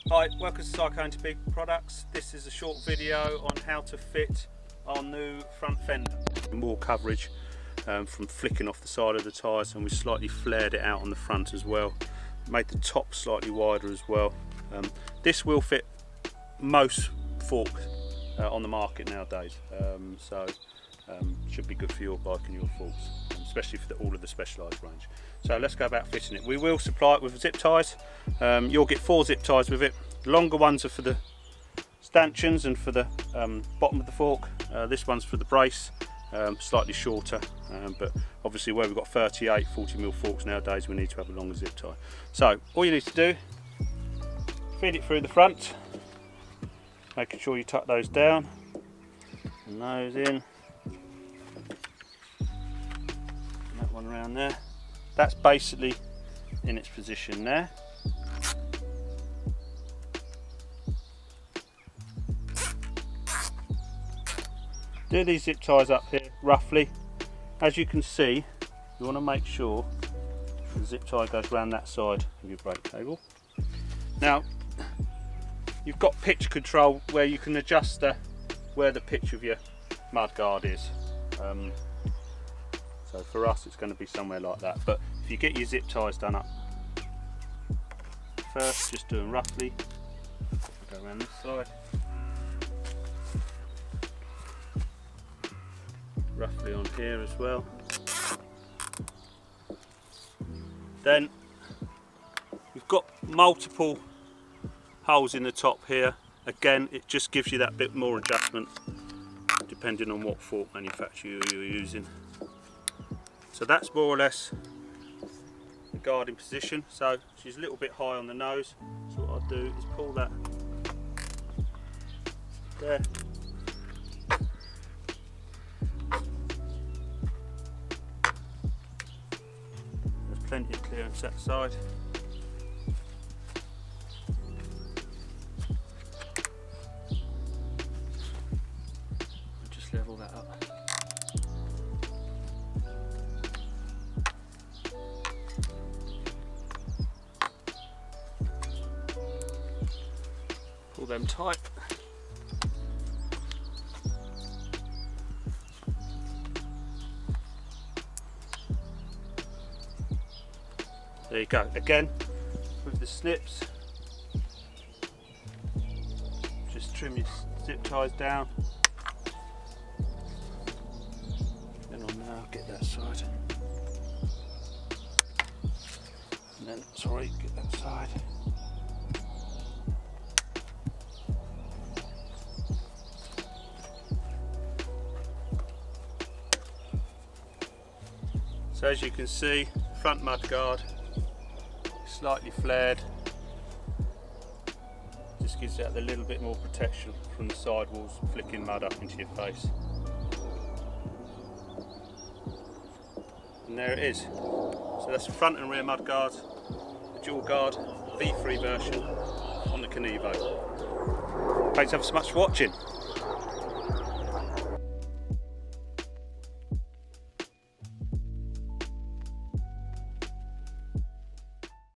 Hi, welcome to SicoMTB Products. This is a short video on how to fit our new front fender. More coverage from flicking off the side of the tyres, and we slightly flared it out on the front as well. Made the top slightly wider as well. This will fit most forks on the market nowadays, so should be good for your bike and your forks, especially for all of the Specialized range. So let's go about fitting it. We will supply it with zip ties. You'll get 4 zip ties with it. The longer ones are for the stanchions and for the bottom of the fork. This one's for the brace, slightly shorter, but obviously where we've got 38, 40mm forks nowadays, we need to have a longer zip tie. So all you need to do, feed it through the front, making sure you tuck those down and those in. That one around there. That's basically in its position there. Do these zip ties up here roughly. As you can see, you want to make sure the zip tie goes around that side of your brake cable. Now you've got pitch control where you can adjust where the pitch of your mudguard is. So for us it's going to be somewhere like that, but if you get your zip ties done up first, just do them roughly, go around this side, roughly on here as well. Then we've got multiple holes in the top here. Again, it just gives you that bit more adjustment depending on what fork manufacturer you're using. So that's more or less the guarding position. So she's a little bit high on the nose. So what I'll do is pull that there. There's plenty of clearance that side. I'll just level that up. Pull them tight. There you go. Again, with the snips, just trim your zip ties down. Then on there, I'll get that side. And then, sorry, get that side. So as you can see, front mudguard slightly flared, just gives it a little bit more protection from the sidewalls flicking mud up into your face. And there it is. So that's the front and rear mudguards, the dual guard V3 version on the Kenevo. Thanks ever so much for watching.